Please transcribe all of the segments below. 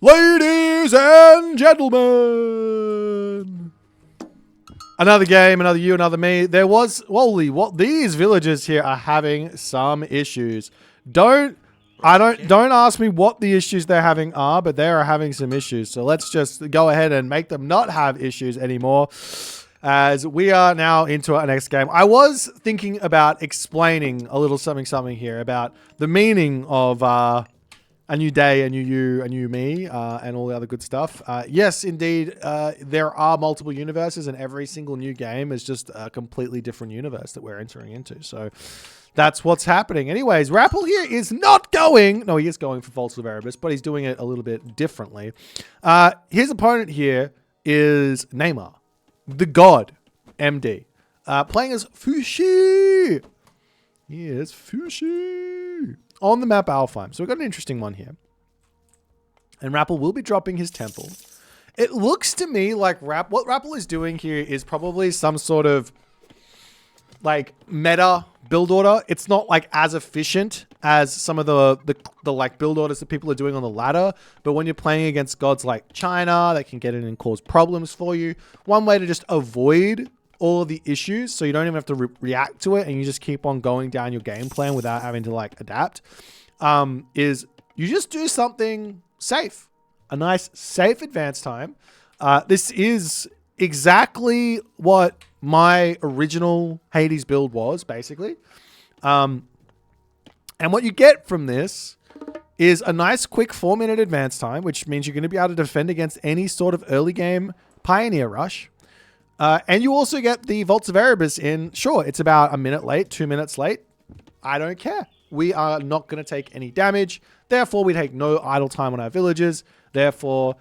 Ladies and gentlemen, another game, another you, another me. There was, holy, what these villagers here are having some issues. Don't ask me what the issues they're having are, but they are having some issues. So let's just go ahead and make them not have issues anymore, as we are now into our next game. I was thinking about explaining a little something here about the meaning of a new day, a new you, a new me, and all the other good stuff. Yes, indeed, there are multiple universes, and every single new game is just a completely different universe that we're entering into. So that's what's happening. Anyways, Rapple here is not going... No, he is going for False of Erebus, but he's doing it a little bit differently. His opponent here is Neymar, the god, MD, playing as Fushi. Yes, Fushi. On the map Alfheim. So we've got an interesting one here. And Rapple will be dropping his temple. It looks to me like what Rapple is doing here is probably some sort of like meta build order. It's not like as efficient as some of the like build orders that people are doing on the ladder. But when you're playing against gods like China, that can get in and cause problems for you. One way to just avoid all of the issues, so you don't even have to react to it, and you just keep on going down your game plan without having to like adapt, is you just do something safe, a nice safe advance time. This is exactly what my original Hades build was, basically. And what you get from this is a nice quick 4-minute advance time, which means you're going to be able to defend against any sort of early game Pioneer rush. And you also get the Vaults of Erebus in. Sure, it's about a minute late, 2 minutes late. I don't care. We are not going to take any damage. Therefore, we take no idle time on our villages. Therefore,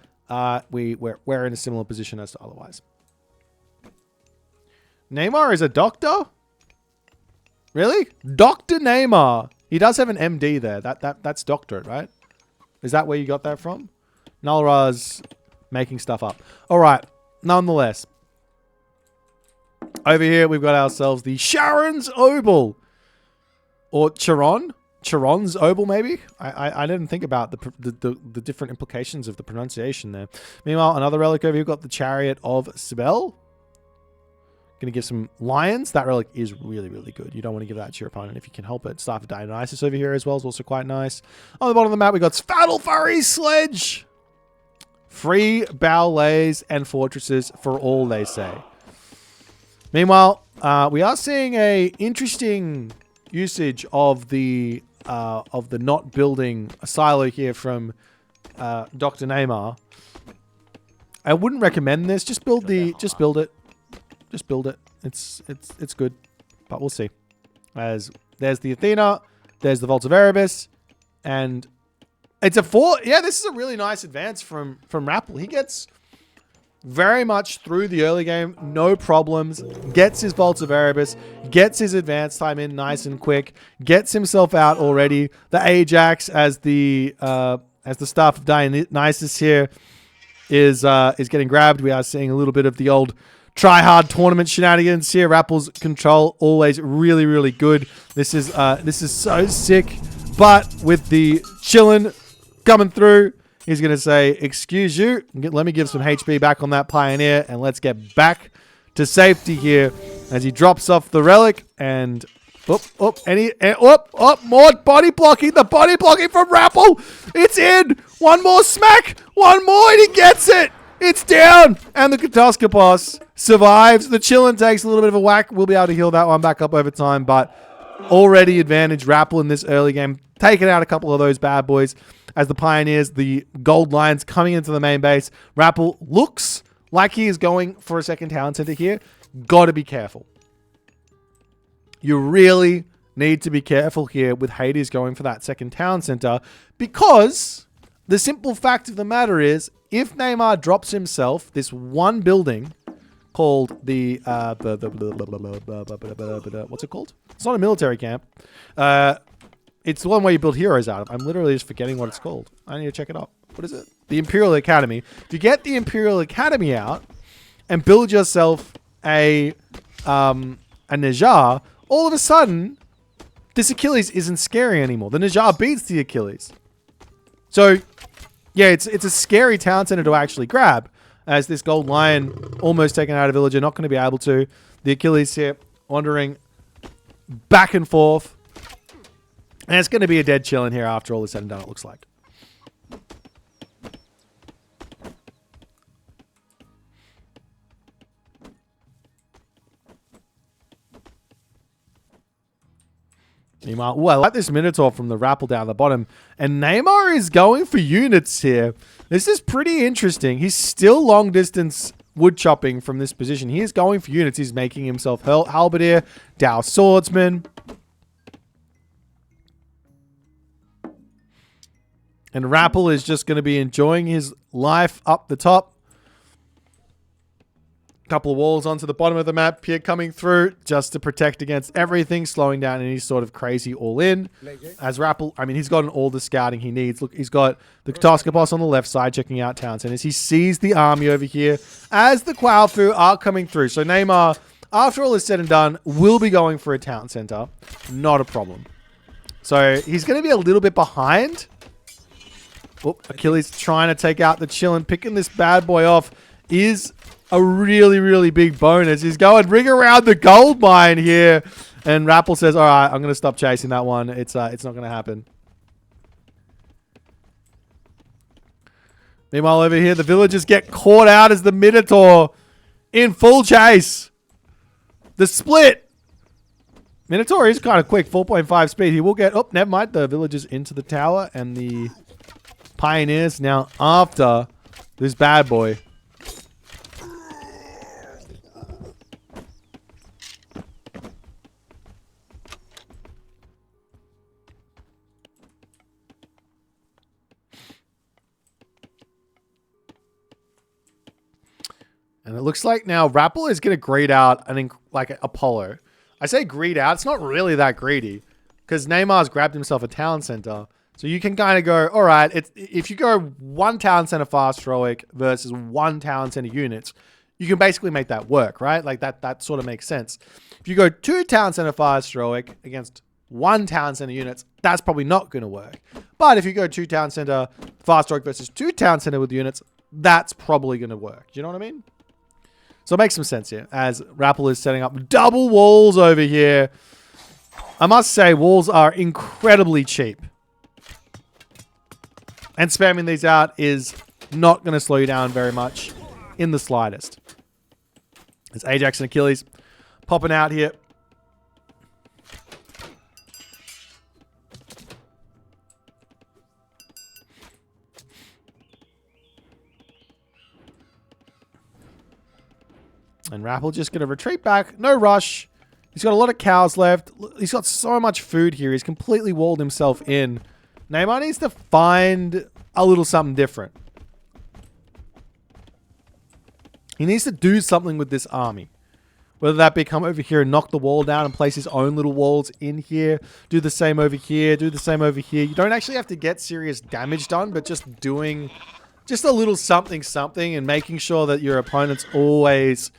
we're in a similar position as to otherwise. Neymar is a doctor? Really? Dr. Neymar. He does have an MD there. That's doctorate, right? Is that where you got that from? Nalra's making stuff up. All right. Nonetheless. Over here, we've got ourselves the Sharon's Obel. Or Charon? Charon's Obel, maybe? I didn't think about the different implications of the pronunciation there. Meanwhile, another relic over here, we've got the Chariot of Sibel. Going to give some lions. That relic is really, really good. You don't want to give that to your opponent if you can help it. Staff of Dionysus over here as well is also quite nice. On the bottom of the map, we've got Fatal Furry Sledge. Free ballets and fortresses for all they say. Meanwhile, we are seeing a interesting usage of the not building a silo here from Dr. Neymar. I wouldn't recommend this. Just build it. Just build it. It's good, but we'll see. As there's the Athena, there's the Vault of Erebus, and it's a 4. Yeah, this is a really nice advance from Rapple. He gets very much through the early game, no problems, gets his Vaults of Erebus, gets his advance time in nice and quick, gets himself out already. The Ajax as the staff of Dionysus here is getting grabbed. We are seeing a little bit of the old try-hard tournament shenanigans here. Rapple's control always really, really good. This is so sick, but with the chillin' coming through, he's going to say, excuse you, let me give some HP back on that Pioneer, and let's get back to safety here as he drops off the relic, and more body blocking. The body blocking from Rapple. It's in. One more smack. One more, and he gets it. It's down, and the Kataskopos survives. The Chillin takes a little bit of a whack. We'll be able to heal that one back up over time, but already advantage Rapple in this early game. Taking out a couple of those bad boys. As the Pioneers, the gold lions coming into the main base. Rapple looks like he is going for a second town center here. Got to be careful. You really need to be careful here with Hades going for that second town center, because the simple fact of the matter is, if Neymar drops himself this one building called the what's it called? It's not a military camp. It's the one where you build heroes out of. I'm literally just forgetting what it's called. I need to check it up. What is it? The Imperial Academy. If you get the Imperial Academy out and build yourself a Najar, all of a sudden, this Achilles isn't scary anymore. The Najar beats the Achilles. So yeah, it's a scary town center to actually grab, as this gold lion almost taken out a villager, not going to be able to. The Achilles here wandering back and forth. And it's going to be a dead chillin' here after all is said and done, it looks like. Meanwhile, I like this Minotaur from the Rappel down the bottom. And Neymar is going for units here. This is pretty interesting. He's still long distance wood chopping from this position. He is going for units. He's making himself halberdier, Dow swordsman. And Rappel is just going to be enjoying his life up the top. Couple of walls onto the bottom of the map here coming through just to protect against everything, slowing down any sort of crazy all-in. As Rappel, I mean, he's gotten all the scouting he needs. Look, he's got the Katoskopos on the left side checking out town centers. He sees the army over here as the Quaofu are coming through. So Neymar, after all is said and done, will be going for a town center. Not a problem. So he's going to be a little bit behind. Oh, Achilles trying to take out the Chillin, picking this bad boy off is a really, really big bonus. He's going ring around the gold mine here. And Rappel says, all right, I'm going to stop chasing that one. It's not going to happen. Meanwhile, over here, the villagers get caught out as the Minotaur in full chase. The split. Minotaur is kind of quick, 4.5 speed. He will get, oh, never mind. The villagers into the tower and the Pioneers now after this bad boy. And it looks like now Rappel is going to greed out like Apollo. I say greed out. It's not really that greedy because Neymar's grabbed himself a town center. So you can kind of go, all right, if you go one town center fast heroic versus one town center units, you can basically make that work, right? Like that sort of makes sense. If you go two town center fast heroic against one town center units, that's probably not going to work. But if you go two town center fast heroic versus two town center with units, that's probably going to work. Do you know what I mean? So it makes some sense here as Rappel is setting up double walls over here. I must say walls are incredibly cheap. And spamming these out is not going to slow you down very much in the slightest. It's Ajax and Achilles popping out here. And Rappel just going to retreat back. No rush. He's got a lot of cows left. He's got so much food here. He's completely walled himself in. Neymar needs to find a little something different. He needs to do something with this army. Whether that be come over here and knock the wall down and place his own little walls in here. Do the same over here. Do the same over here. You don't actually have to get serious damage done, but just doing just a little something and making sure that your opponent's always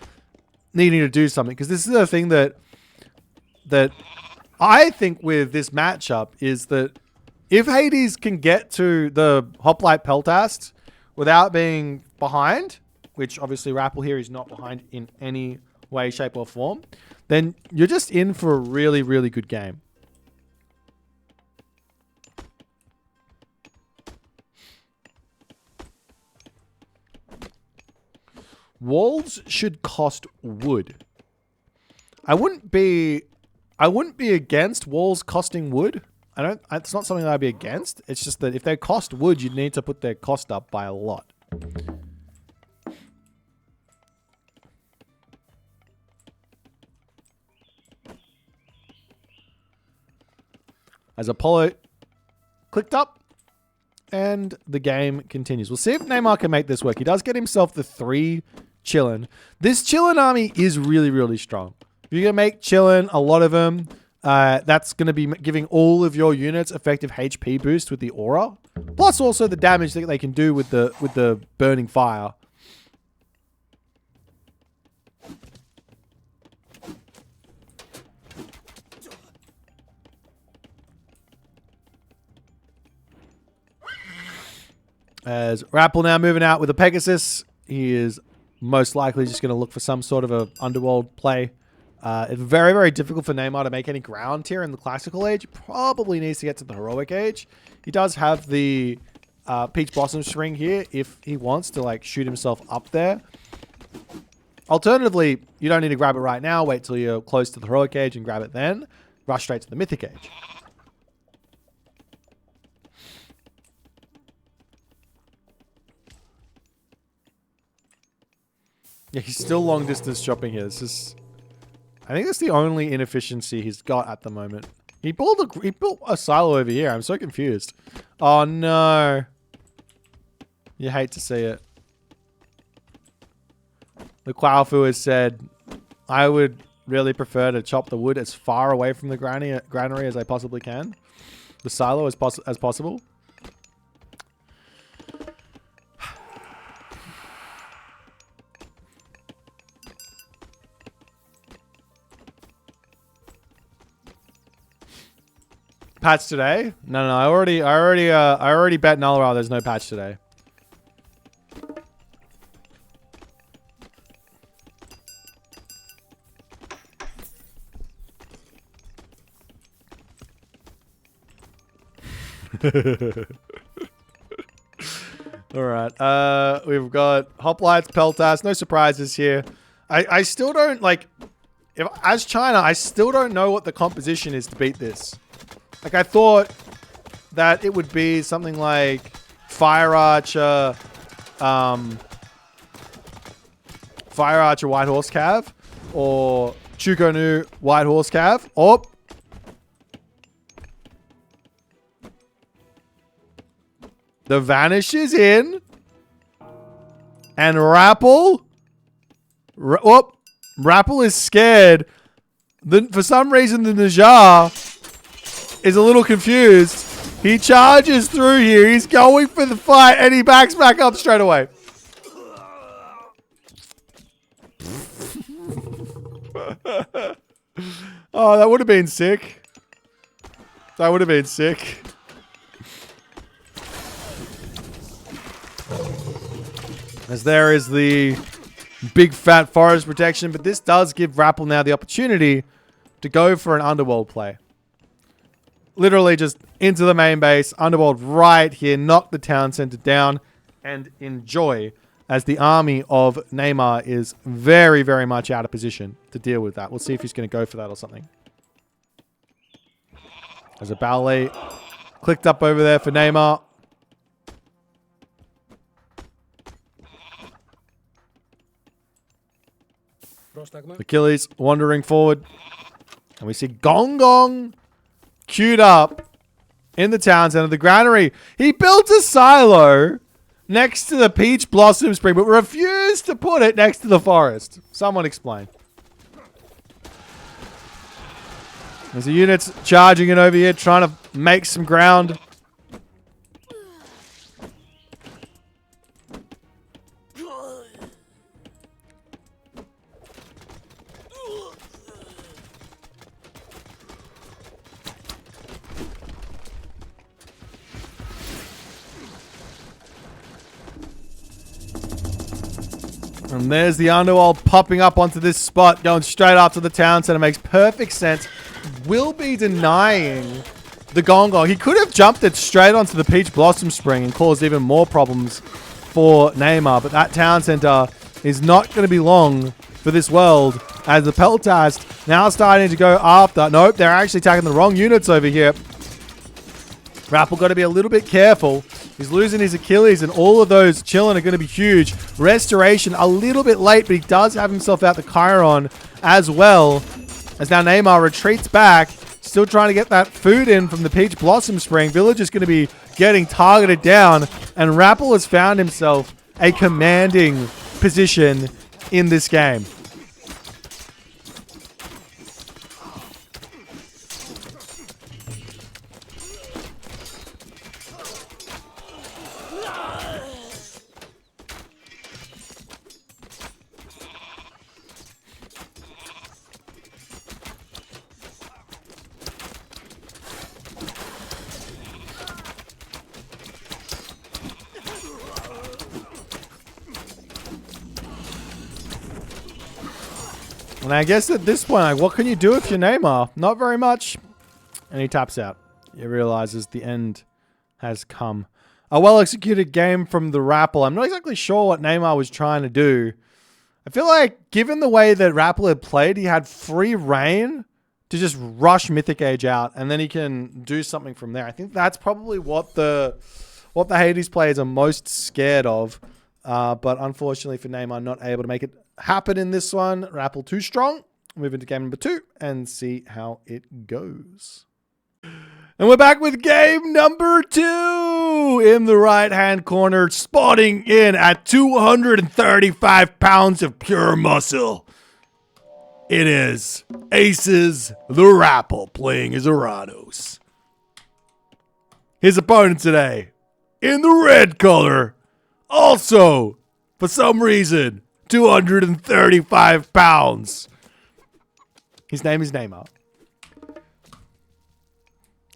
needing to do something. Because this is the thing that I think with this matchup is that if Hades can get to the Hoplite Peltast without being behind, which obviously Rappel here is not behind in any way, shape, or form, then you're just in for a really, really good game. Walls should cost wood. I wouldn't be against walls costing wood. It's not something that I'd be against. It's just that if they cost wood, you'd need to put their cost up by a lot. As Apollo clicked up, and the game continues. We'll see if Neymar can make this work. He does get himself the 3 Chillin. This Chillin army is really, really strong. If you're going to make Chillin, a lot of them, that's going to be giving all of your units effective HP boost with the aura. Plus also the damage that they can do with the burning fire. As Rappel now moving out with a Pegasus, he is most likely just going to look for some sort of a underworld play. It's very, very difficult for Neymar to make any ground here in the classical age. He probably needs to get to the heroic age. He does have the Peach Blossom string here if he wants to like shoot himself up there. Alternatively, you don't need to grab it right now. Wait till you're close to the heroic age and grab it then. Rush straight to the mythic age. Yeah, he's still long distance shopping here. This is, I think that's the only inefficiency he's got at the moment. He built a silo over here. I'm so confused. Oh no. You hate to see it. The Quaofu has said, I would really prefer to chop the wood as far away from the granary as I possibly can. The silo as possible. Patch today? No, I already bet Nullrow there's no patch today. Alright, we've got Hoplites, Peltas, no surprises here. I still don't, like, as China, I still don't know what the composition is to beat this. Like, I thought that it would be something like Fire Archer, White Horse Cav, or Chukonu White Horse Cav, or the Vanish is in, and Rappel, Rappel is scared. For some reason, the Najar is a little confused. He charges through here. He's going for the fight, and he backs back up straight away. Oh, that would have been sick. That would have been sick. As there is the big fat forest protection, but this does give Rappel now the opportunity to go for an underworld play. Literally just into the main base, underworld right here, knock the town center down, and enjoy as the army of Neymar is very, very much out of position to deal with that. We'll see if he's going to go for that or something. There's a ballet clicked up over there for Neymar. Achilles wandering forward. And we see Gong Gong queued up in the town center. The granary. He built a silo next to the Peach Blossom Spring, but refused to put it next to the forest. Someone explain. There's the units charging it over here, trying to make some ground. And there's the underworld popping up onto this spot, going straight after the town center. Makes perfect sense. Will be denying the Gong Gong. He could have jumped it straight onto the Peach Blossom Spring and caused even more problems for Neymar. But that town center is not going to be long for this world, as the Peltast now starting to go after. Nope, they're actually attacking the wrong units over here. Rappel got to be a little bit careful. He's losing his Achilles, and all of those chilling are going to be huge. Restoration a little bit late, but he does have himself out the Chiron as well. As now Neymar retreats back, still trying to get that food in from the Peach Blossom Spring. Village is going to be getting targeted down, and Rappel has found himself a commanding position in this game. And I guess at this point, like, what can you do if you're Neymar? Not very much. And he taps out. He realizes the end has come. A well-executed game from the Rapple. I'm not exactly sure what Neymar was trying to do. I feel like, given the way that Rapple had played, he had free reign to just rush Mythic Age out, and then he can do something from there. I think that's probably what the Hades players are most scared of. But unfortunately for Neymar, not able to make it happen in this one. Rapple too strong. Move into game number 2 and see how it goes. And we're back with game number 2 in the right-hand corner, spotting in at 235 pounds of pure muscle. It is Aces the Rapple playing as Uranus. His opponent today, in the red color, also, for some reason, 235 pounds. His name is Neymar.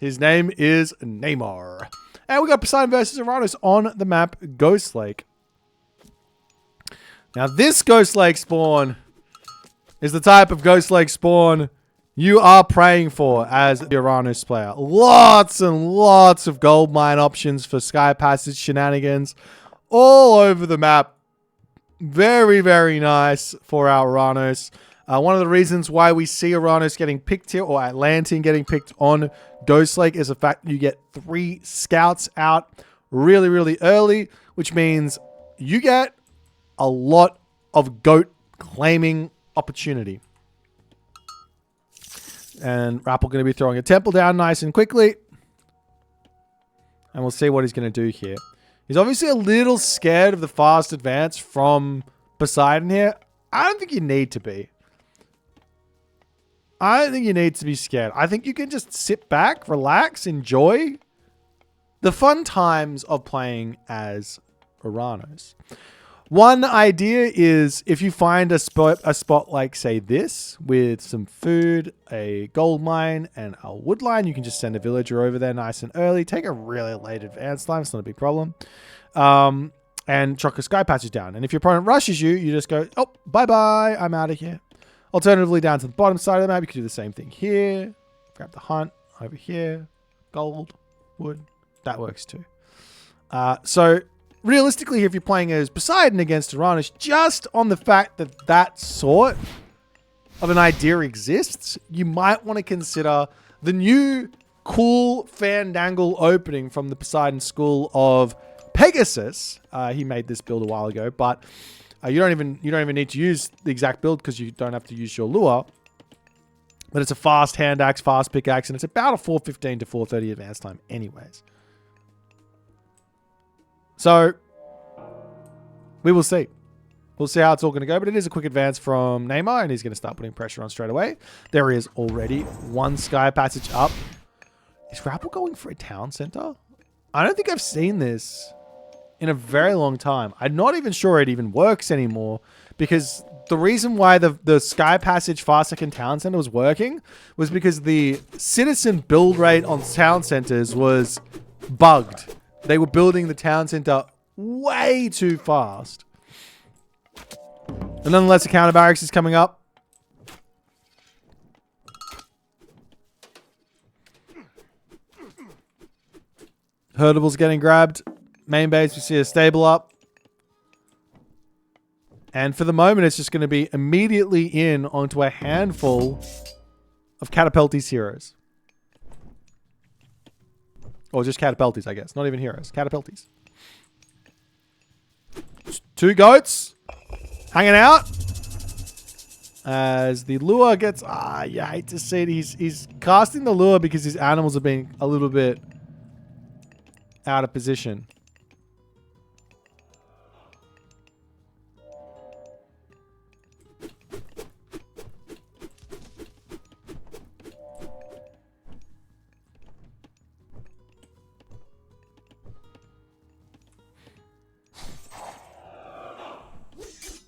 His name is Neymar. And we got Poseidon versus Uranus on the map Ghost Lake. Now this Ghost Lake spawn is the type of Ghost Lake spawn you are praying for as the Uranus player. Lots and lots of gold mine options for Sky Passage shenanigans all over the map. Very, very nice for our Uranus. One of the reasons why we see Uranus getting picked here, or Atlantean getting picked on Ghost Lake, is the fact that you get 3 scouts out really, really early, which means you get a lot of goat claiming opportunity. And Rapple going to be throwing a temple down nice and quickly. And we'll see what he's going to do here. He's obviously a little scared of the fast advance from Poseidon here. I don't think you need to be. I don't think you need to be scared. I think you can just sit back, relax, enjoy the fun times of playing as Uranus. One idea is if you find a spot like, say, this, with some food, a gold mine, and a wood line, you can just send a villager over there nice and early. Take a really late advance time. It's not a big problem. And chuck a sky passage down. And if your opponent rushes you, you just go, oh, bye-bye. I'm out of here. Alternatively, down to the bottom side of the map, you can do the same thing here. Grab the hunt over here. Gold, wood. That works too. So realistically, if you're playing as Poseidon against Uranus, just on the fact that that sort of an idea exists, you might want to consider the new cool Fandangle opening from the Poseidon school of Pegasus. He made this build a while ago, but you don't even need to use the exact build because you don't have to use your lure. But it's a fast hand axe, fast pickaxe, and it's about a 415 to 430 advance time anyways. So we will see. We'll see how it's all going to go, but it is a quick advance from Neymar, and he's going to start putting pressure on straight away. There is already 1 sky passage up. Is Rapple going for a town center? I don't think I've seen this in a very long time. I'm not even sure it even works anymore, because the reason why the Sky Passage Fast Second Town Center was working was because the citizen build rate on town centers was bugged. They were building the town center way too fast. And nonetheless, a counter barracks is coming up. Herdable's getting grabbed. Main base, we see a stable up. And for the moment, it's just going to be immediately in onto a handful of Catapultes heroes. Or just Catapultes, I guess. Not even heroes. Catapultes. 2 goats hanging out. As the lure gets... you hate to see it. He's casting the lure because his animals are being a little bit out of position.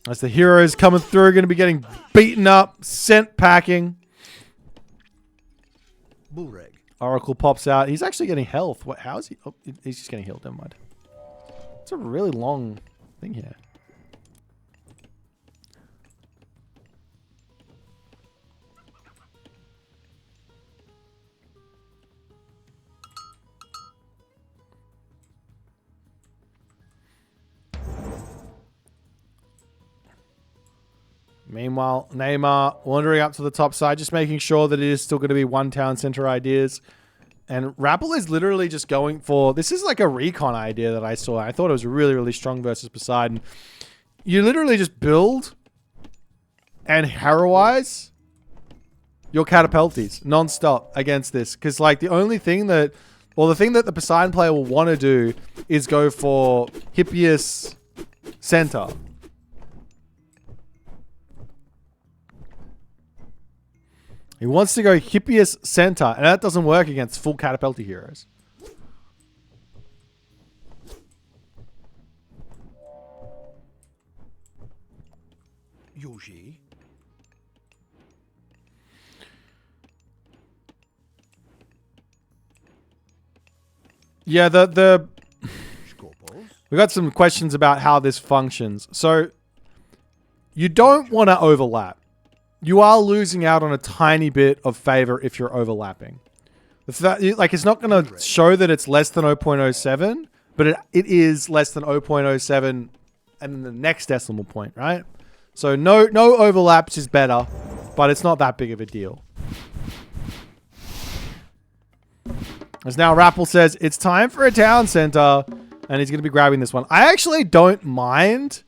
As the heroes coming through are going to be getting beaten up, sent packing. Bullreg. Oracle pops out. He's actually getting health. What? How is he? Oh, he's just getting healed. Never mind. It's a really long thing here. Meanwhile, Neymar wandering up to the top side, just making sure that it is still going to be one town center ideas. And Rappel is literally just going for... This is like a recon idea that I saw. I thought it was really, really strong versus Poseidon. You literally just build and heroize your catapultes non-stop against this. Because like the only thing that... Well, the thing that the Poseidon player will want to do is go for Hippias center. He wants to go Hippias center, and that doesn't work against full catapulti heroes. Yoshi. Yeah, we got some questions about how this functions. So, you don't want to overlap. You are losing out on a tiny bit of favor if you're overlapping. Like, it's not going to show that it's less than 0.07, but it is less than 0.07 and then the next decimal point, right? So no overlaps is better, but it's not that big of a deal. As now Rappel says, it's time for a town center, and he's going to be grabbing this one. I actually don't mind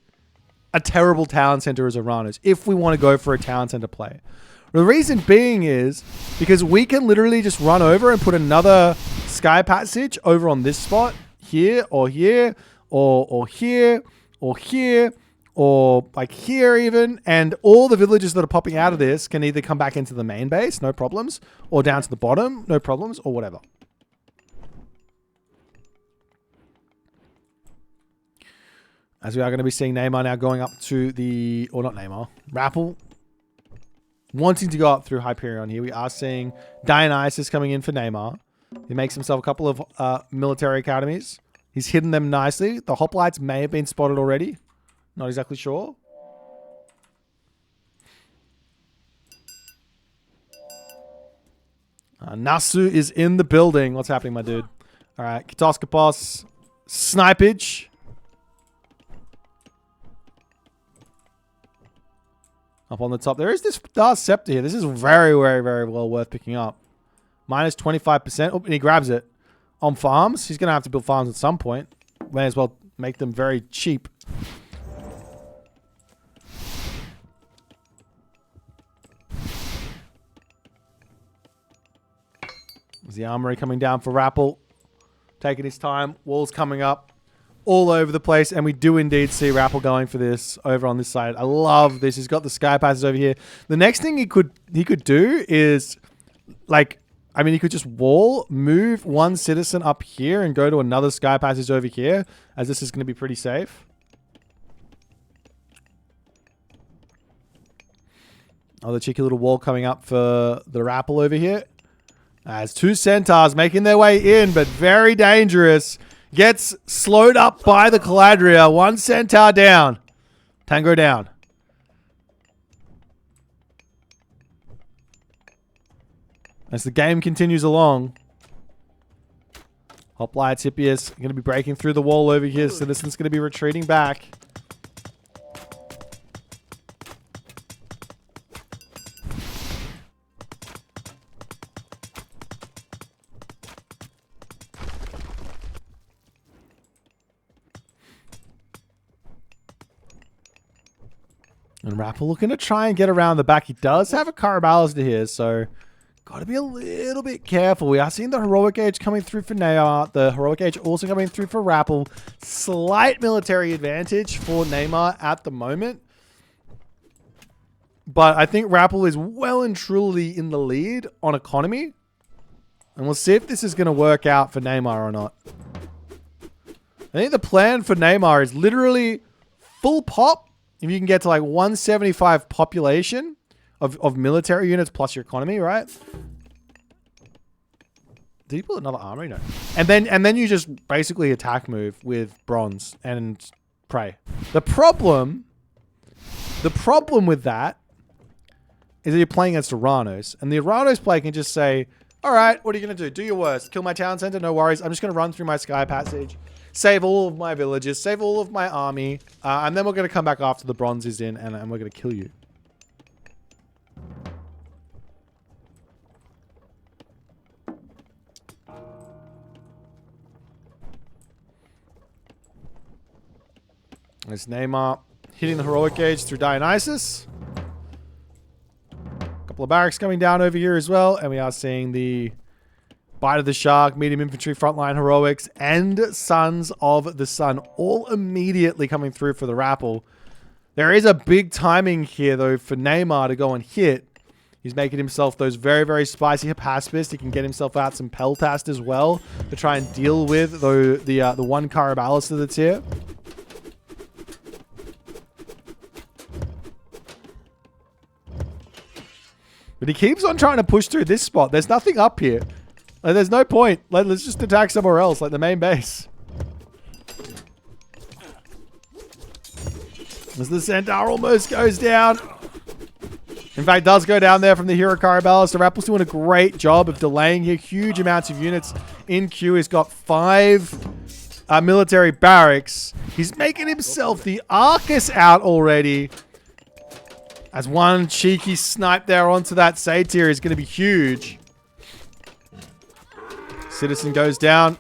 a terrible town center as Uranus if we want to go for a town center play. The reason being is because we can literally just run over and put another sky passage over on this spot here or here or here or here or like here even, and all the villages that are popping out of this can either come back into the main base, no problems, or down to the bottom, no problems, or whatever. As we are going to be seeing Neymar now going up to the... Or not Neymar. Rappel. Wanting to go up through Hyperion here. We are seeing Dionysus coming in for Neymar. He makes himself a couple of military academies. He's hidden them nicely. The hoplites may have been spotted already. Not exactly sure. Nasu is in the building. What's happening, my dude? All right. Kitoskopos. Snipage. Up on the top. There is this Dark Scepter here. This is very, very, very well worth picking up. Minus 25%. Oh, and he grabs it. On farms. He's going to have to build farms at some point. May as well make them very cheap. There's the armory coming down for Rappel. Taking his time. Walls coming up. All over the place, and we do indeed see Rappel going for this over on this side. I love this. He's got the sky passes over here. The next thing he could do is, like, I mean, he could just wall, move one citizen up here and go to another sky passage over here, as this is going to be pretty safe. Oh, the cheeky little wall coming up for the Rappel over here. As two centaurs making their way in, but very dangerous. Gets slowed up by the Caladria. One centaur down. Tango down. As the game continues along. Hoplites, Hippias going to be breaking through the wall over here. Citizen's going to be retreating back. And Rappel looking to try and get around the back. He does have a Caraballister here, so got to be a little bit careful. We are seeing the Heroic Age coming through for Neymar. The Heroic Age also coming through for Rappel. Slight military advantage for Neymar at the moment. But I think Rappel is well and truly in the lead on economy. And we'll see if this is going to work out for Neymar or not. I think the plan for Neymar is literally full pop. If you can get to like 175 population of military units plus your economy, right? Did he build another armory? No. And then you just basically attack move with bronze and prey. The problem with that is that you're playing against Uranus. And the Uranus player can just say, all right, what are you going to do? Do your worst. Kill my town center? No worries. I'm just going to run through my sky passage. Save all of my villages. Save all of my army. And then we're going to come back after the bronze is in and we're going to kill you. There's Neymar hitting the heroic gauge through Dionysus. A couple of barracks coming down over here as well. And we are seeing the Bite of the Shark, medium infantry, frontline heroics, and Sons of the Sun all immediately coming through for the Rappel. There is a big timing here, though, for Neymar to go and hit. He's making himself those very, very spicy Hypaspist. He can get himself out some Peltast as well to try and deal with the one Caraballister that's here. But he keeps on trying to push through this spot. There's nothing up here. Like, there's no point. Let's just attack somewhere else, like the main base. As the Centaur almost goes down. In fact, does go down there from the Hero Caraballis. The Rappel's doing a great job of delaying here. Huge amounts of units in queue. He's got 5 military barracks. He's making himself the Arcus out already. As one cheeky snipe there onto that Satyr is going to be huge. Citizen goes down.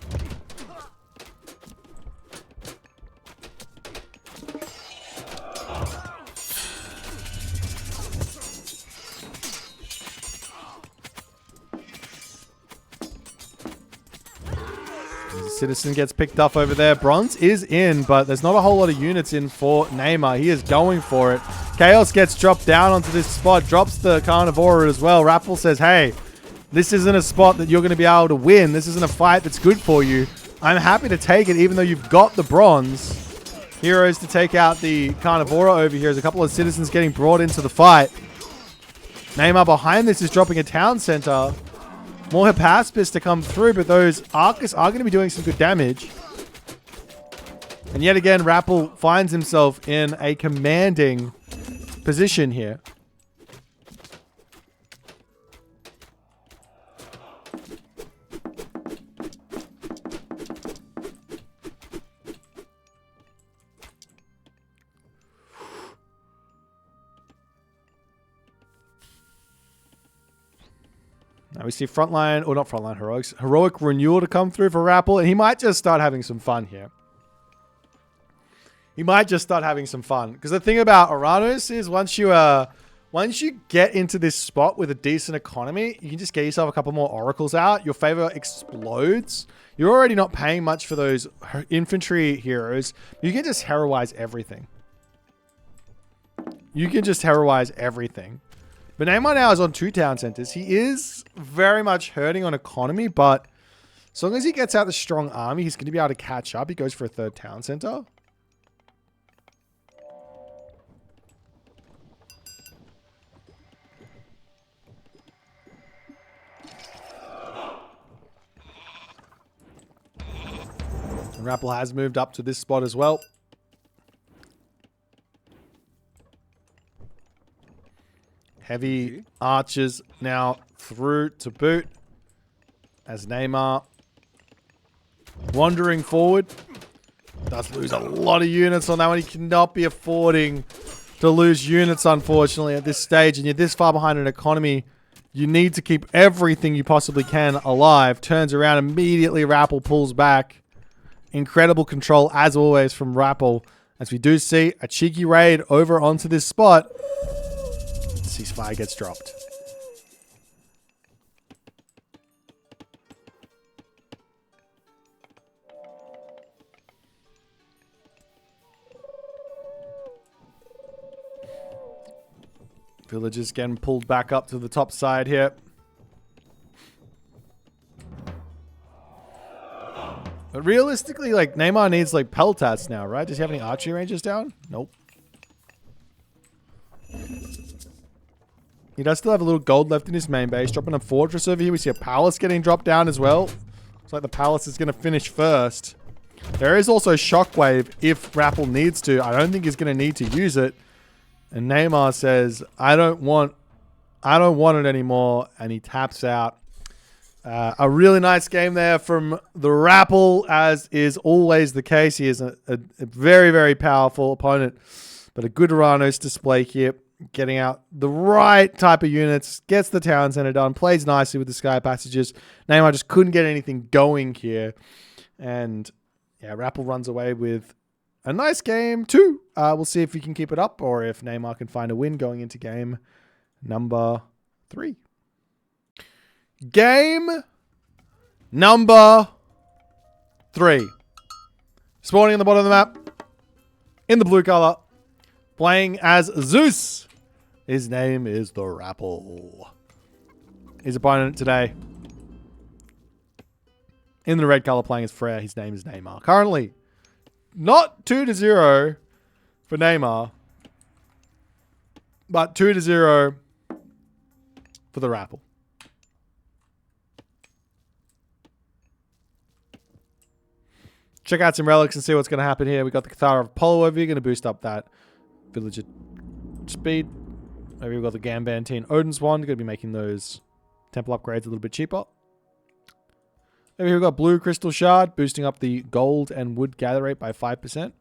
Citizen gets picked up over there. Bronze is in, but there's not a whole lot of units in for Neymar. He is going for it. Chaos gets dropped down onto this spot, drops the Carnivora as well. Rappel says, hey, this isn't a spot that you're going to be able to win. This isn't a fight that's good for you. I'm happy to take it, even though you've got the bronze. Heroes to take out the Carnivora over here. There's a couple of citizens getting brought into the fight. Neymar behind this is dropping a town center. More Hypaspis to come through, but those Arcus are going to be doing some good damage. And yet again, Rappel finds himself in a commanding position here. Now we see frontline, or not frontline heroics, heroic renewal to come through for Rappel, and he might just start having some fun here. He might just start having some fun. Because the thing about Uranus is once you get into this spot with a decent economy, you can just get yourself a couple more oracles out. Your favor explodes. You're already not paying much for those infantry heroes. You can just heroize everything. You can just heroize everything. But Neymar now is on 2 town centers. He is very much hurting on economy, but as long as he gets out the strong army, he's going to be able to catch up. He goes for a 3rd town center. And Rappel has moved up to this spot as well. Heavy archers now through to boot. As Neymar wandering forward. Does lose a lot of units on that one. He cannot be affording to lose units, unfortunately, at this stage. And you're this far behind in economy. You need to keep everything you possibly can alive. Turns around immediately. Rappel pulls back. Incredible control, as always, from Rappel. As we do see a cheeky raid over onto this spot. Ceasefire gets dropped. Villagers getting pulled back up to the top side here. But realistically, like, Neymar needs, like, Peltats now, right? Does he have any archery ranges down? Nope. He does still have a little gold left in his main base. Dropping a fortress over here. We see a palace getting dropped down as well. Looks like the palace is going to finish first. There is also Shockwave if Rappel needs to. I don't think he's going to need to use it. And Neymar says, I don't want it anymore. And he taps out. A really nice game there from the Rappel, as is always the case. He is a very, very powerful opponent. But a good Uranus display here. Getting out the right type of units. Gets the town center done. Plays nicely with the sky passages. Neymar just couldn't get anything going here. And yeah, Rappel runs away with a nice game too. We'll see if we can keep it up or if Neymar can find a win going into game number 3. Game number 3. Spawning in the bottom of the map. In the blue color. Playing as Zeus. His name is the Rapple. His opponent today. In the red color playing as Frey. His name is Neymar. Currently, not 2-0 for Neymar. But 2-0 for the Rapple. Check out some relics and see what's going to happen here. We got the Cathar of Apollo over here. Going to boost up that villager speed. Maybe we've got the Gambantine Odin's Wand. Going to be making those temple upgrades a little bit cheaper. Over here we've got Blue Crystal Shard, boosting up the gold and wood gather rate by 5%.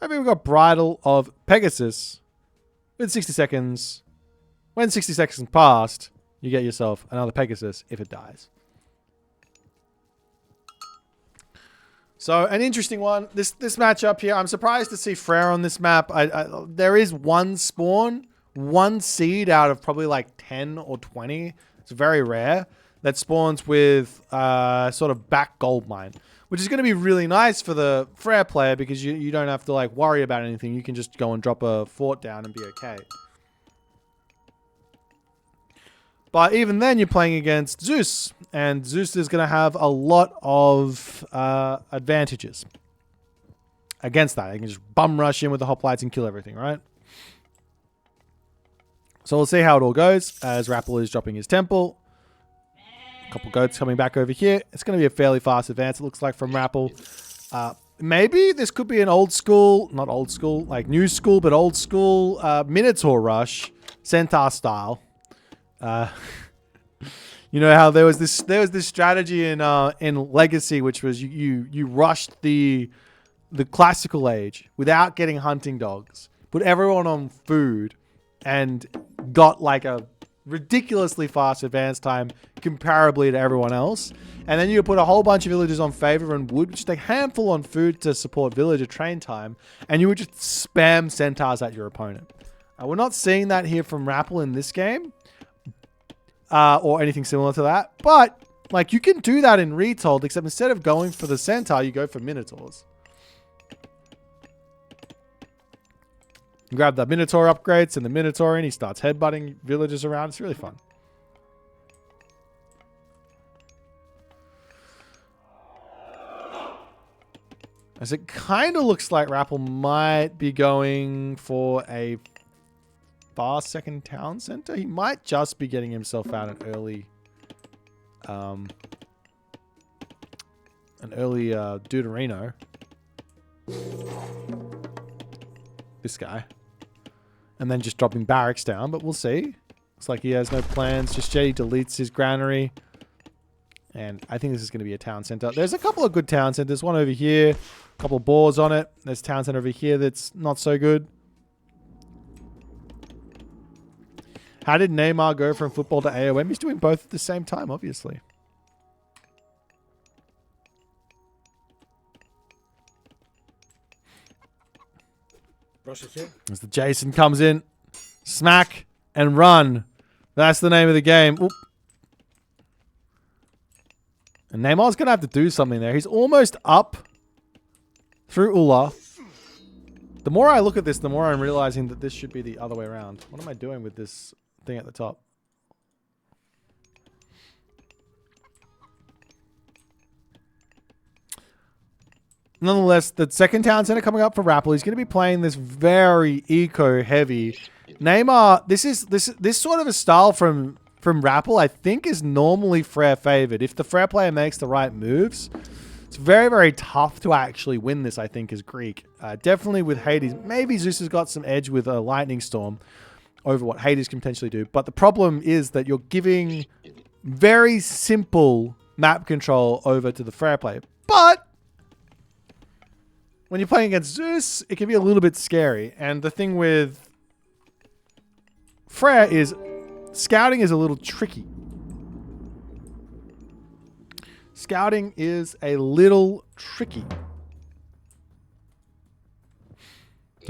Over here we've got Bridle of Pegasus with 60 seconds. When 60 seconds passed, you get yourself another Pegasus if it dies. So, an interesting one. This matchup here, I'm surprised to see Frey on this map. There is one spawn, one seed out of probably like 10 or 20. It's very rare. That spawns with sort of back gold mine, which is going to be really nice for the Frey player because you don't have to like worry about anything. You can just go and drop a fort down and be okay. But even then, you're playing against Zeus, and Zeus is going to have a lot of advantages against that. You can just bum rush in with the hoplites and kill everything, right? So we'll see how it all goes as Rapple is dropping his temple. A couple goats coming back over here. It's going to be a fairly fast advance, it looks like, from Rapple. Maybe this could be an old school, not old school, like new school, but old school Minotaur rush, Centaur style. You know how there was this strategy in Legacy, which was you rushed the classical age without getting hunting dogs, put everyone on food, and got like a ridiculously fast advance time comparably to everyone else. And then you put a whole bunch of villagers on favor and wood, just a handful on food to support villager train time, and you would just spam centaurs at your opponent. We're not seeing that here from Rapple in this game. Or anything similar to that. But, like, you can do that in Retold, except instead of going for the Centaur, you go for Minotaurs. You grab the Minotaur upgrades and the Minotaur in. He starts headbutting villagers around. It's really fun. As it kind of looks like Rapple might be going for a fast second town center. He might just be getting himself out an early Deuterino. This guy. And then just dropping barracks down, but we'll see. Looks like he has no plans just yet. He deletes his granary. And I think this is going to be a town center. There's a couple of good town centers. One over here. A couple of boars on it. There's a town center over here that's not so good. How did Neymar go from football to AOM? He's doing both at the same time, obviously. As the Jason comes in, smack and run. That's the name of the game. Oop. And Neymar's going to have to do something there. He's almost up through Ula. The more I look at this, the more I'm realizing that this should be the other way around. What am I doing with this thing at the top? Nonetheless, the second town center coming up for Rapple. He's going to be playing this very eco-heavy. Neymar, this sort of a style from Rapple, I think, is normally Frey favored. If the Frey player makes the right moves, it's very, very tough to actually win this, I think, as Greek. Definitely with Hades. Maybe Zeus has got some edge with a Lightning Storm over what Hades can potentially do. But the problem is that you're giving very simple map control over to the Frey player. But when you're playing against Zeus, it can be a little bit scary. And the thing with Frey is scouting is a little tricky. Scouting is a little tricky.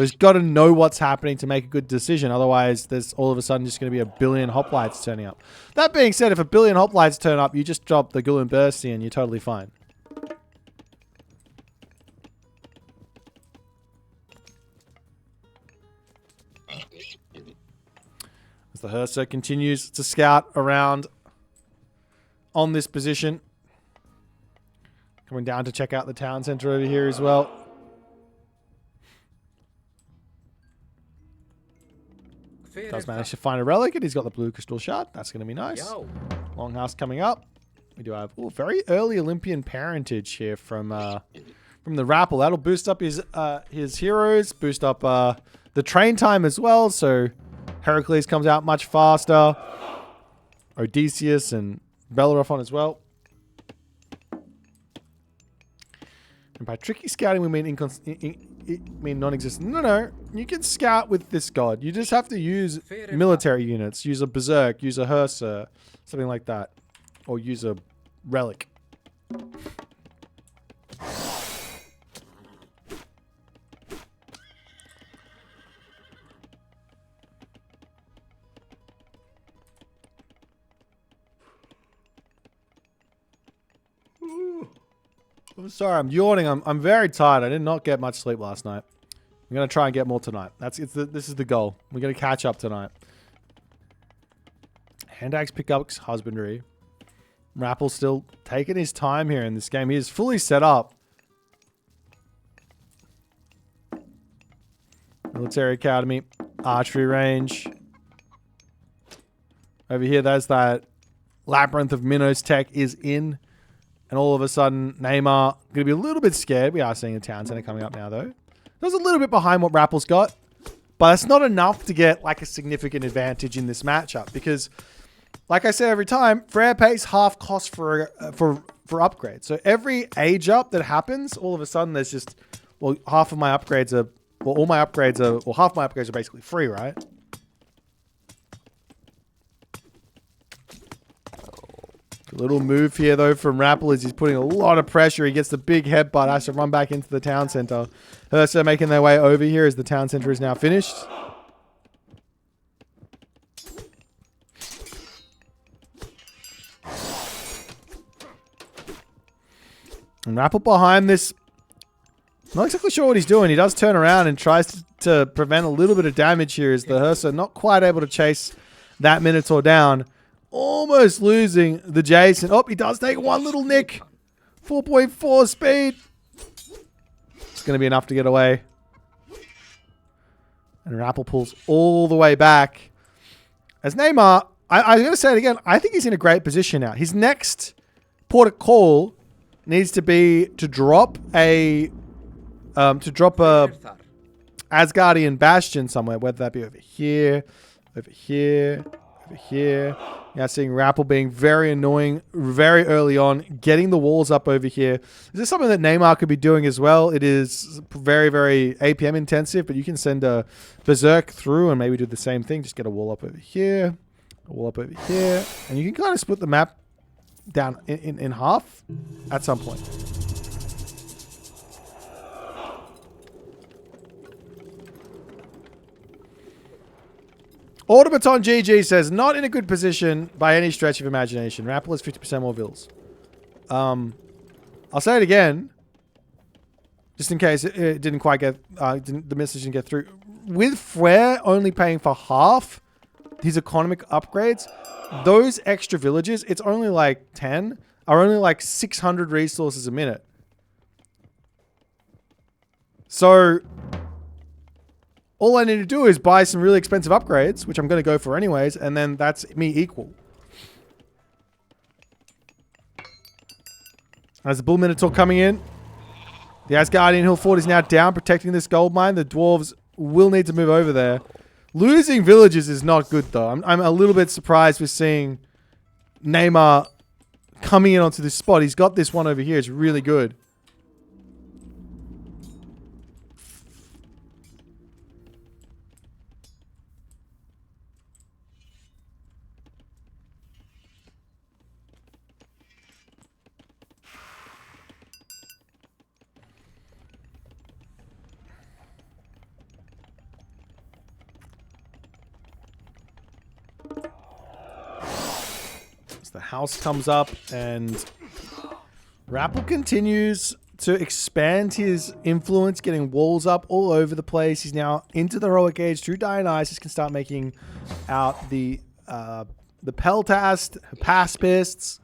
So he's got to know what's happening to make a good decision. Otherwise, there's all of a sudden just going to be a billion hoplites turning up. That being said, if a billion hoplites turn up, you just drop the Gul and Bursty and you're totally fine. As the Herser continues to scout around on this position. Coming down to check out the town center over here as well. Does manage to find a relic, and he's got the blue crystal shard. That's going to be nice. Longhouse coming up. We do have very early Olympian parentage here from the Rapple. That'll boost up his heroes, boost up the train time as well. So Heracles comes out much faster. Odysseus and Bellerophon as well. And by tricky scouting, we mean non-existent. No. You can scout with this god. You just have to use military units. Use a Berserk, use a Herser, something like that. Or use a Relic. I'm sorry, I'm yawning. I'm very tired. I did not get much sleep last night. I'm gonna try and get more tonight. This is the goal. We're gonna catch up tonight. Hand axe pickups, husbandry. Rapple's still taking his time here in this game. He is fully set up. Military Academy, archery range. Over here, there's that Labyrinth of Minos tech is in. And all of a sudden, Neymar going to be a little bit scared. We are seeing a town center coming up now, though. There's a little bit behind what Rapple's got. But that's not enough to get like a significant advantage in this matchup. Because, like I say every time, Frey pays half cost for upgrades. So every age up that happens, all of a sudden there's just, well, half my upgrades are basically free, right? Little move here, though, from Rapple as he's putting a lot of pressure. He gets the big headbutt. Has to run back into the town center. Herser making their way over here as the town center is now finished. And Rapple behind this. Not exactly sure what he's doing. He does turn around and tries to prevent a little bit of damage here as the Herser not quite able to chase that Minotaur down. Almost losing the Jason. Oh, he does take one little nick. 4.4 speed. It's going to be enough to get away. And Rapple pulls all the way back. As Neymar, I'm going to say it again. I think he's in a great position now. His next port of call needs to be to drop a Asgardian bastion somewhere, whether that be over here, over here, over here. Yeah, seeing Rapple being very annoying very early on, getting the walls up over here. This is something that Neymar could be doing as well. It is very, very APM intensive, but you can send a Berserk through and maybe do the same thing. Just get a wall up over here, a wall up over here, and you can kind of split the map down in half at some point. Automaton GG says, not in a good position by any stretch of imagination. Rapple has 50% more vills. I'll say it again, just in case it didn't quite get, the message didn't get through. With Frey only paying for half his economic upgrades, those extra villages, it's only like 10, are only like 600 resources a minute. So all I need to do is buy some really expensive upgrades, which I'm going to go for anyways, and then that's me equal. As the Bull Minotaur coming in, the Asgardian Hill Fort is now down, protecting this gold mine. The dwarves will need to move over there. Losing villages is not good, though. I'm a little bit surprised with seeing Neymar coming in onto this spot. He's got this one over here. It's really good. As the house comes up and Rapple continues to expand his influence, getting walls up all over the place. He's now into the heroic age through Dionysus, can start making out the Peltast, Paspists,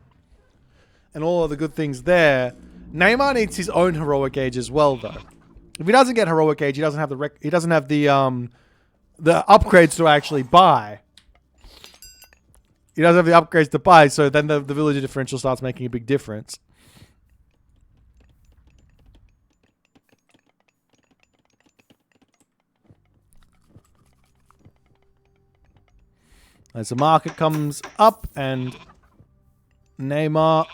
and all of the good things there. Neymar needs his own heroic age as well, though. If he doesn't get heroic age, he doesn't have the upgrades to actually buy. He doesn't have the upgrades to buy, so then the villager differential starts making a big difference. As the market comes up and Neymar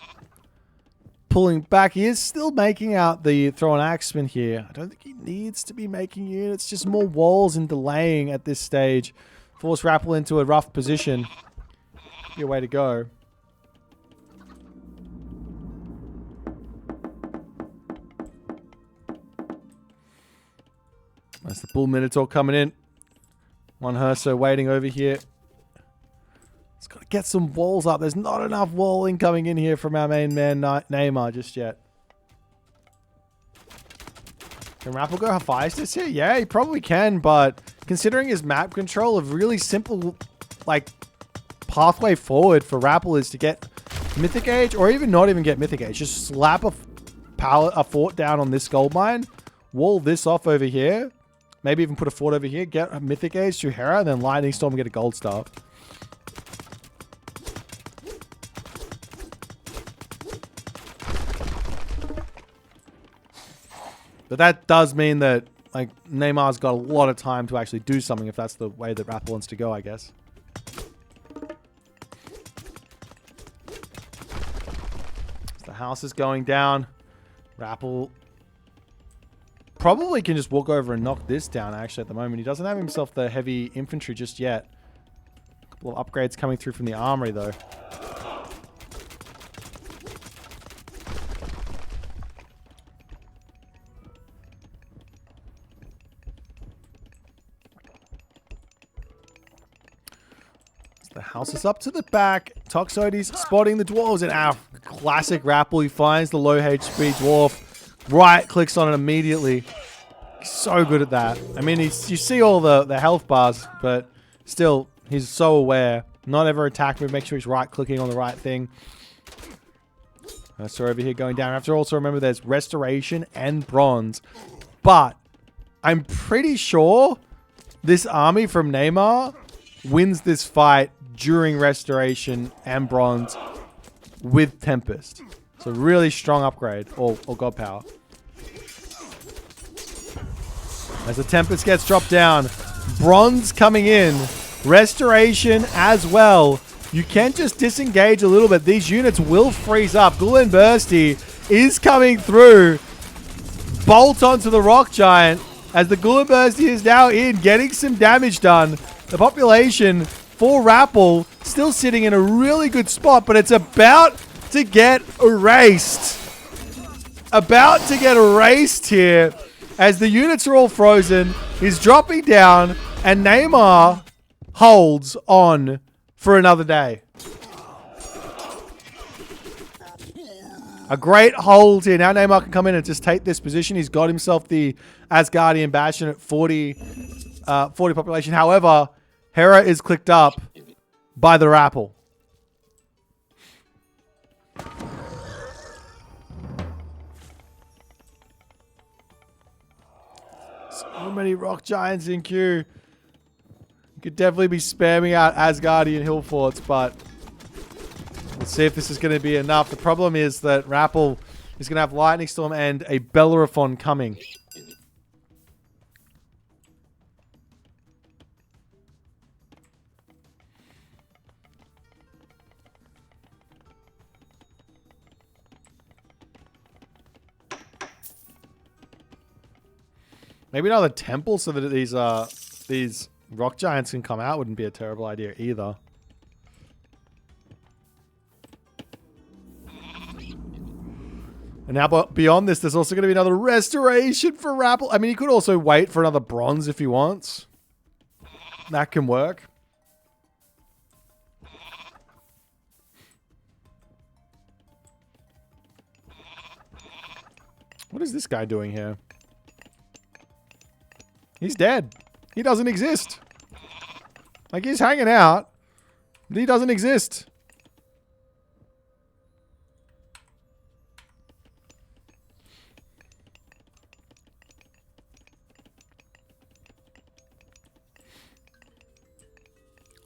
pulling back. He is still making out the throw and axeman here. I don't think he needs to be making units. Just more walls and delaying at this stage. Force Rapple into a rough position. Your way to go. That's the Bull Minotaur coming in. One Herso waiting over here. It's got to get some walls up. There's not enough walling coming in here from our main man, Neymar, just yet. Can Rapple go Hephaestus here? Yeah, he probably can, but considering his map control, a really simple, like, pathway forward for Rapple is to get Mythic Age, or even not even get Mythic Age. Just slap a fort down on this gold mine, wall this off over here, maybe even put a fort over here, get a Mythic Age through Hera, and then Lightning Storm and get a gold star. But that does mean that, like, Neymar's got a lot of time to actually do something if that's the way that Rapple wants to go, I guess. So the house is going down. Rapple probably can just walk over and knock this down, actually, at the moment. He doesn't have himself the heavy infantry just yet. A couple of upgrades coming through from the armory, though. The house is up to the back. Toxotes spotting the dwarves, and our classic Rapple, he finds the low HP dwarf, right clicks on it immediately. He's so good at that. I mean, you see all the health bars, but still, he's so aware. Not ever attack me, make sure he's right clicking on the right thing. So over here going down. I have to also remember there's restoration and bronze, but I'm pretty sure this army from Neymar wins this fight during restoration and bronze with Tempest. So really strong upgrade, or god power. As the Tempest gets dropped down, bronze coming in, restoration as well. You can just disengage a little bit. These units will freeze up. Gul'en Bursty is coming through. Bolt onto the Rock Giant as the Gul'en Bursty is now in, getting some damage done. The population for Rapple still sitting in a really good spot, but it's about to get erased. About to get erased here as the units are all frozen. He's dropping down and Neymar holds on for another day. A great hold here. Now Neymar can come in and just take this position. He's got himself the Asgardian Bastion at 40 population. However, Hera is clicked up by the Rapple. So many rock giants in queue. You could definitely be spamming out Asgardian hill forts, but let's see if this is going to be enough. The problem is that Rapple is going to have Lightning Storm and a Bellerophon coming. Maybe another temple so that these rock giants can come out wouldn't be a terrible idea either. And now beyond this, there's also going to be another restoration for Rapple. I mean, he could also wait for another bronze if he wants. That can work. What is this guy doing here? He's dead. He doesn't exist. Like, he's hanging out, but he doesn't exist.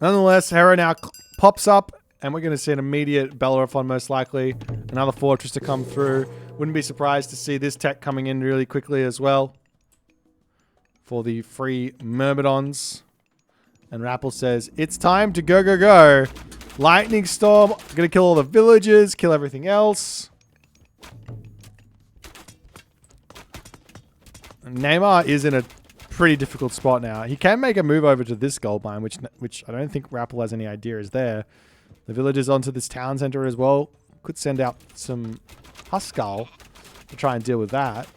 Nonetheless, Hera now pops up, and we're going to see an immediate Bellerophon, most likely. Another fortress to come through. Wouldn't be surprised to see this tech coming in really quickly as well for the free Myrmidons. And Rappel says, it's time to go, go, go. Lightning Storm, going to kill all the villagers, kill everything else. Neymar is in a pretty difficult spot now. He can make a move over to this gold mine, which I don't think Rappel has any idea is there. The villagers onto this town center as well. Could send out some Huskal to try and deal with that.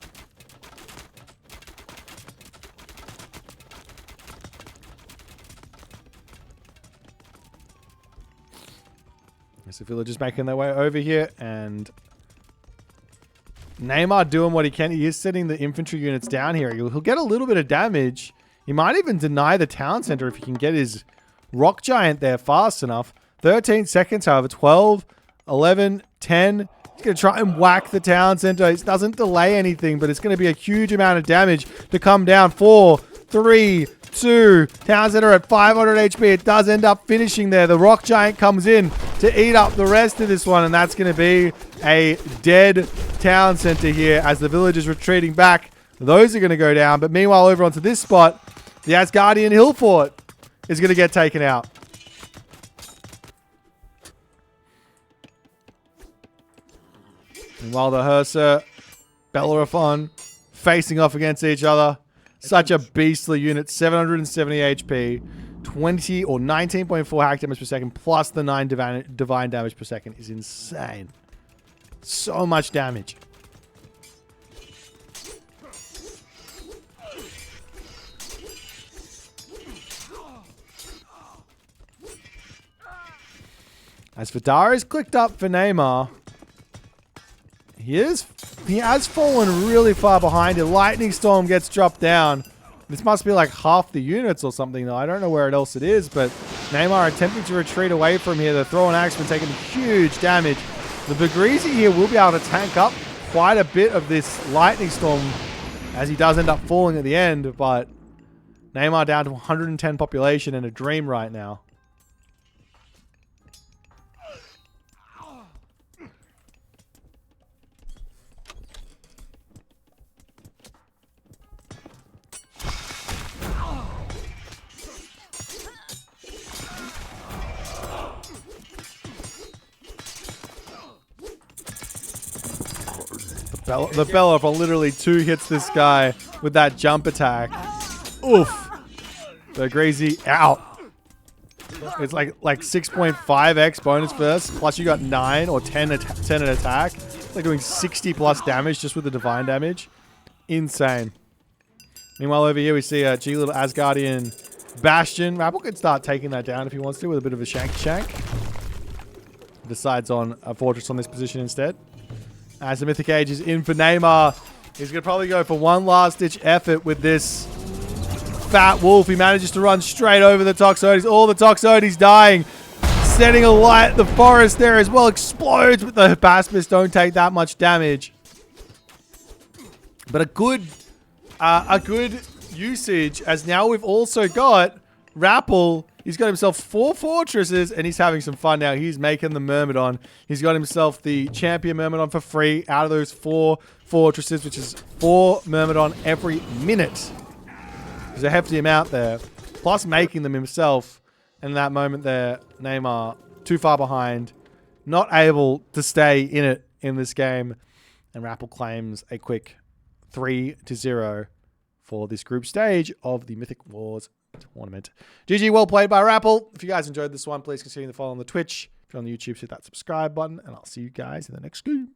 So villagers making their way over here, and Neymar doing what he can. He is setting the infantry units down here. He'll get a little bit of damage. He might even deny the town center if he can get his rock giant there fast enough. 13 seconds, however. 12, 11, 10. He's going to try and whack the town center. It doesn't delay anything, but it's going to be a huge amount of damage to come down. 4, 3, 2. Town center at 500 HP. It does end up finishing there. The rock giant comes in to eat up the rest of this one, and that's going to be a dead town center here as the villagers retreating back. Those are going to go down, but meanwhile over onto this spot, the Asgardian hill fort is going to get taken out. Meanwhile, the Hersa, Bellerophon facing off against each other. Such a beastly unit, 770 HP, 20 or 19.4 hack damage per second, plus the 9 divine damage per second is insane. So much damage. As for Darius clicked up for Neymar, he has fallen really far behind. A lightning storm gets dropped down. This must be like half the units or something, though. I don't know where else it is, but Neymar attempting to retreat away from here. The throwing axeman taking huge damage. The Bagrizi here will be able to tank up quite a bit of this lightning storm as he does end up falling at the end, but Neymar down to 110 population and a dream right now. The Bellerophon literally 2 hits this guy with that jump attack. Oof. The Grazy out. It's like 6.5x bonus burst, plus you got 9 or 10 an attack. It's like doing 60 plus damage just with the divine damage. Insane. Meanwhile, over here we see a G little Asgardian Bastion. Rappel could start taking that down if he wants to with a bit of a shank. Decides on a fortress on this position instead. As the Mythic Age is in for Neymar. He's going to probably go for one last-ditch effort with this fat wolf. He manages to run straight over the Toxotes. All the Toxotes dying. Setting alight the forest there as well. Explodes, but the Baspists don't take that much damage. But a good usage, as now we've also got Rappel. He's got himself 4 fortresses, and he's having some fun now. He's making the Myrmidon. He's got himself the champion Myrmidon for free out of those 4 fortresses, which is 4 Myrmidon every minute. There's a hefty amount there. Plus making them himself. And in that moment there, Neymar too far behind. Not able to stay in it in this game. And Rappel claims a quick 3-0 for this group stage of the Mythic Wars tournament. GG, well played by Rappel. If you guys enjoyed this one, please consider the follow on the Twitch. If you're on the YouTube, hit that subscribe button, and I'll see you guys in the next game.